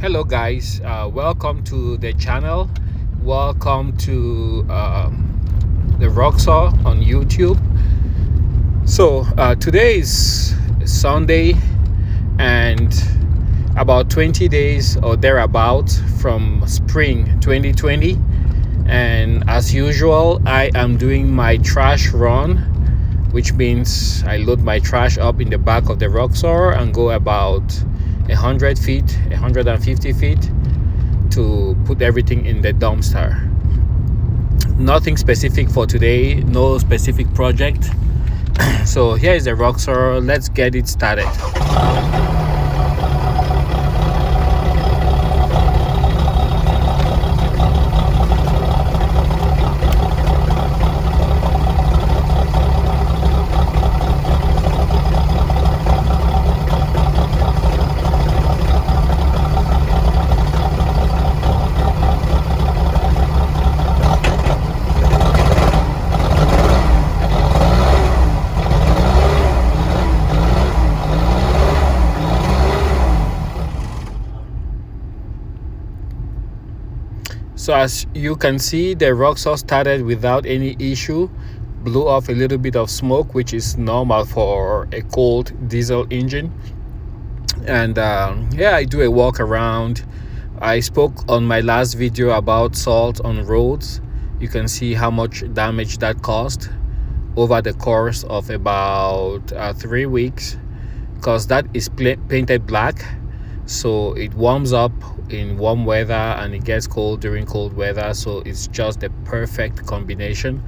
Hello guys, welcome to the channel. Welcome to the Roxor on YouTube. So today is Sunday and about 20 days or thereabout from spring 2020, and as usual I am doing my trash run, which means I load my trash up in the back of the Roxor and go about 100 feet, 150 feet to put everything in the dumpster. Nothing specific for today, no specific project. So here is the Roxor. Let's get it started. So as you can see, the Roxor started without any issue, blew off a little bit of smoke, which is normal for a cold diesel engine. And yeah, I do a walk around. I spoke on my last video about salt on roads. You can see how much damage that caused over the course of about 3 weeks, because that is painted black, so it warms up in warm weather and it gets cold during cold weather, so it's just the perfect combination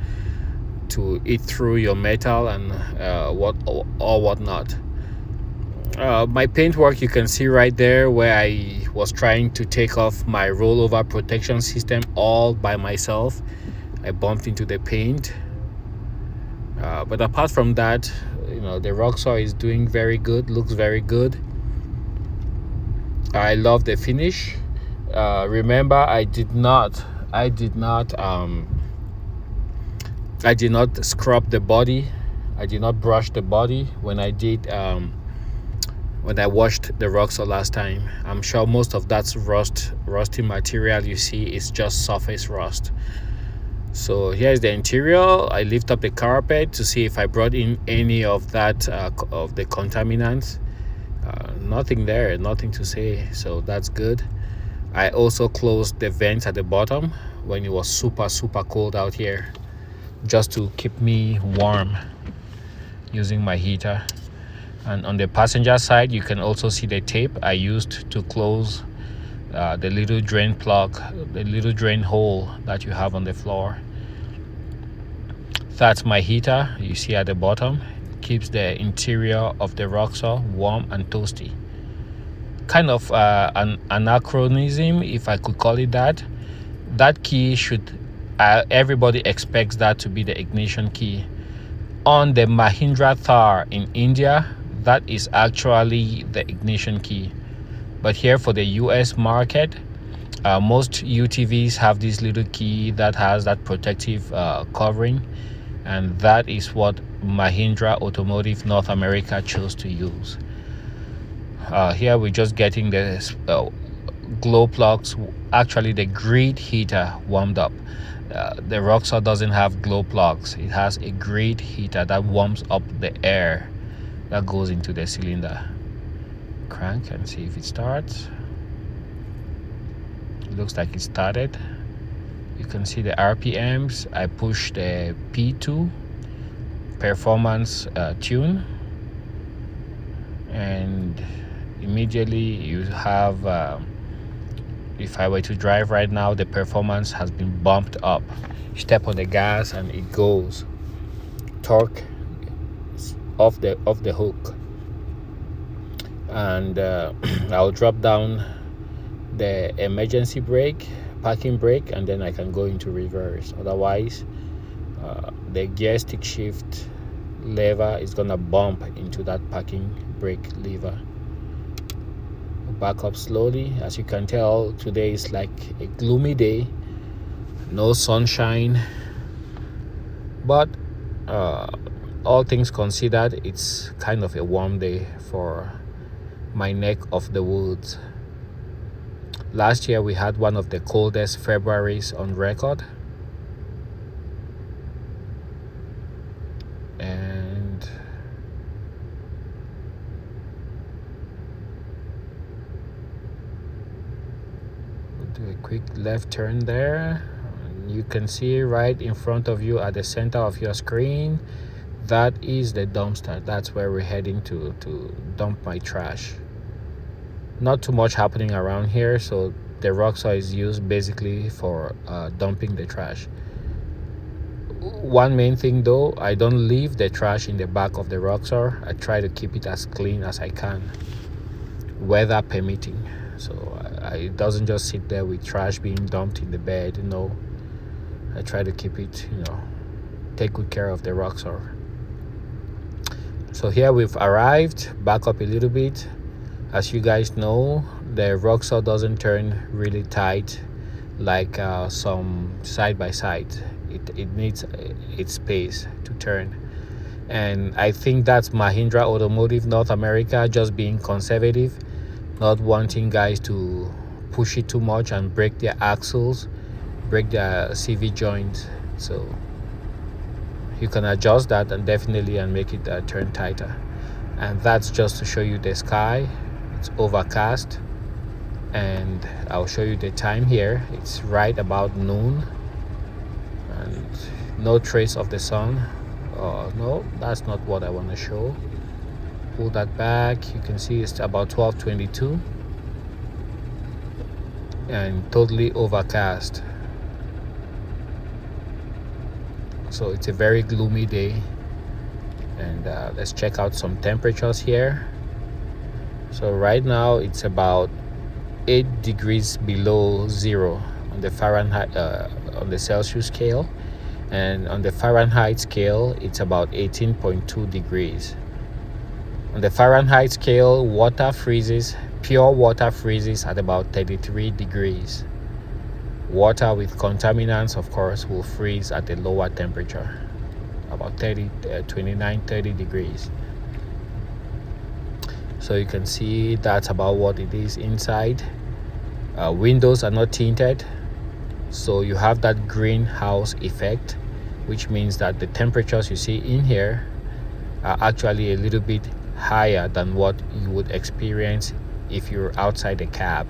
to eat through your metal and whatnot. My paint work, you can see right there where I was trying to take off my rollover protection system all by myself. I bumped into the paint, but apart from that, the Roxor is doing very good, looks very good. I love the finish. Remember, I did not scrub the body. I did not brush the body when I washed the Roxor last time. I'm sure most of that rusty material you see is just surface rust. So here's the interior. I lift up the carpet to see if I brought in any of that of the contaminants. Nothing there, nothing to say, so that's good. I also closed the vents at the bottom when it was super cold out here, just to keep me warm using my heater. And on the passenger side, you can also see the tape I used to close the little drain plug, the little drain hole that you have on the floor. That's my heater you see at the bottom. Keeps the interior of the Roxor warm and toasty. Kind of an anachronism, if I could call it that. That key should everybody expects that to be the ignition key. On the Mahindra Thar in India, that is actually the ignition key. But here for the US market, most UTVs have this little key that has that protective covering, and that is what Mahindra Automotive North America chose to use. Here we're just getting the glow plugs, actually the grid heater, warmed up. The Roxor doesn't have glow plugs. It has a grid heater that warms up the air that goes into the cylinder. Crank and see if it starts. It looks like it started. You can see the RPMs. I push the P2 performance tune, and immediately you have if I were to drive right now, the performance has been bumped up. You step on the gas and it goes. Torque off the hook. And I'll drop down the emergency brake, parking brake, and then I can go into reverse. Otherwise, the gear stick shift lever is gonna bump into that parking brake lever. Back up slowly. As you can tell, today is like a gloomy day, no sunshine, but all things considered, it's kind of a warm day for my neck of the woods. Last year we had one of the coldest Februaries on record, and we'll do a quick left turn there. You can see right in front of you at the center of your screen, that is the dumpster. That's where we're heading to dump my trash. Not too much happening around here, so the Roxor is used basically for dumping the trash. One main thing though, I don't leave the trash in the back of the Roxor. I try to keep it as clean as I can, weather permitting. So it doesn't just sit there with trash being dumped in the bed. No, I try to keep it, take good care of the Roxor. So here we've arrived. Back up a little bit. As you guys know, the Roxor doesn't turn really tight like some side-by-side. It needs its space to turn. And I think that's Mahindra Automotive North America just being conservative, not wanting guys to push it too much and break their axles, break their CV joints. So you can adjust that and make it turn tighter. And that's just to show you the sky. It's overcast, and I'll show you the time here. It's right about noon and no trace of the sun. No, that's not what I want to show. Pull that back. You can see it's about 12:22 and totally overcast. So it's a very gloomy day. And let's check out some temperatures here. So right now it's about 8 degrees below zero on the Fahrenheit, on the Celsius scale, and on the Fahrenheit scale it's about 18.2 degrees. On the Fahrenheit scale, pure water freezes at about 33 degrees. Water with contaminants, of course, will freeze at a lower temperature, about 29-30 degrees. So you can see that's about what it is inside. Windows are not tinted, so you have that greenhouse effect, which means that the temperatures you see in here are actually a little bit higher than what you would experience if you're outside the cab.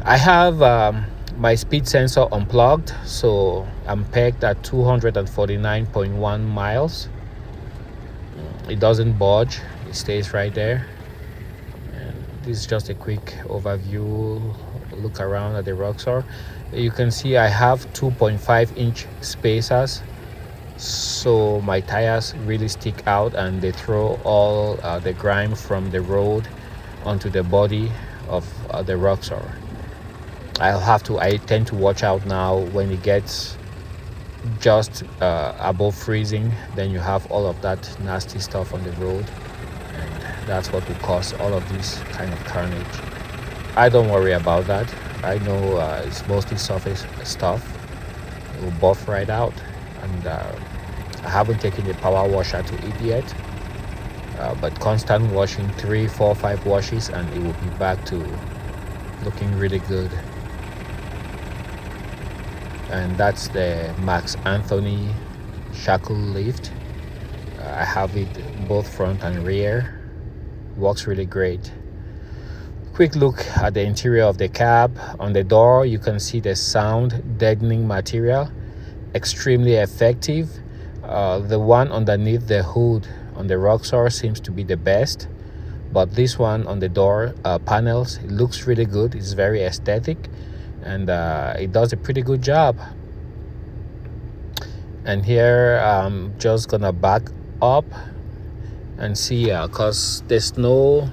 I have my speed sensor unplugged, so I'm pegged at 249.1 miles. It doesn't budge, it stays right there. And this is just a quick overview, look around at the Roxor. You can see I have 2.5-inch spacers, so my tires really stick out and they throw all the grime from the road onto the body of the Roxor. I tend to watch out now when it gets just above freezing, then you have all of that nasty stuff on the road, and that's what will cause all of this kind of carnage. I don't worry about that. I know it's mostly surface stuff. It will buff right out, and I haven't taken the power washer to it yet, but constant washing, 3, 4, 5 washes, and it will be back to looking really good. And that's the Max Anthony shackle lift. I have it both front and rear. Works really great. Quick look at the interior of the cab. On the door you can see the sound deadening material, extremely effective. The one underneath the hood on the Roxor seems to be the best, but this one on the door panels, it looks really good. It's very aesthetic, and it does a pretty good job. And here I'm just gonna back up and see, because the snow,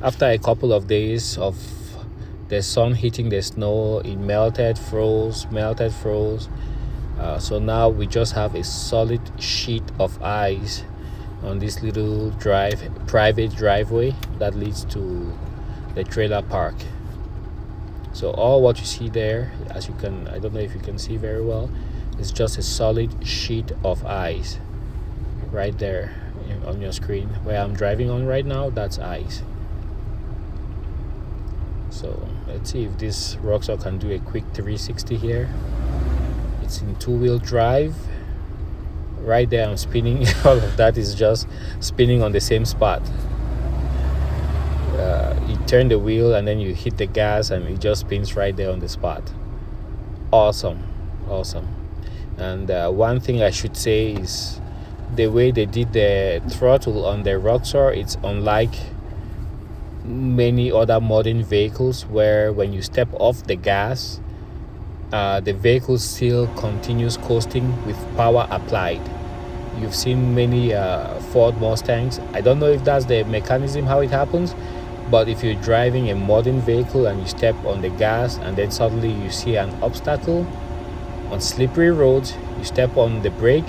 after a couple of days of the sun hitting the snow, it melted, froze. So now we just have a solid sheet of ice on this little private driveway that leads to the trailer park. So all what you see there, as you can, I don't know if you can see very well, it's just a solid sheet of ice right there on your screen. Where I'm driving on right now, that's ice. So let's see if this Roxor can do a quick 360 here. It's in two-wheel drive. Right there I'm spinning. All of that is just spinning on the same spot. You turn the wheel and then you hit the gas and it just spins right there on the spot. Awesome. And one thing I should say is the way they did the throttle on the Roxor, it's unlike many other modern vehicles where when you step off the gas, the vehicle still continues coasting with power applied. You've seen many Ford Mustangs. I don't know if that's the mechanism how it happens, but if you're driving a modern vehicle and you step on the gas and then suddenly you see an obstacle on slippery roads, you step on the brake,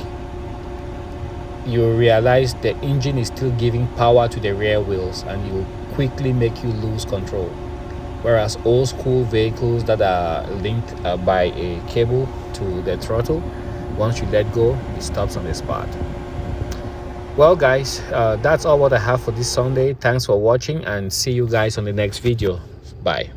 you realize the engine is still giving power to the rear wheels and you quickly make you lose control. Whereas old school vehicles that are linked by a cable to the throttle, once you let go, it stops on the spot. Well guys, that's all what I have for this Sunday. Thanks for watching and see you guys on the next video. Bye.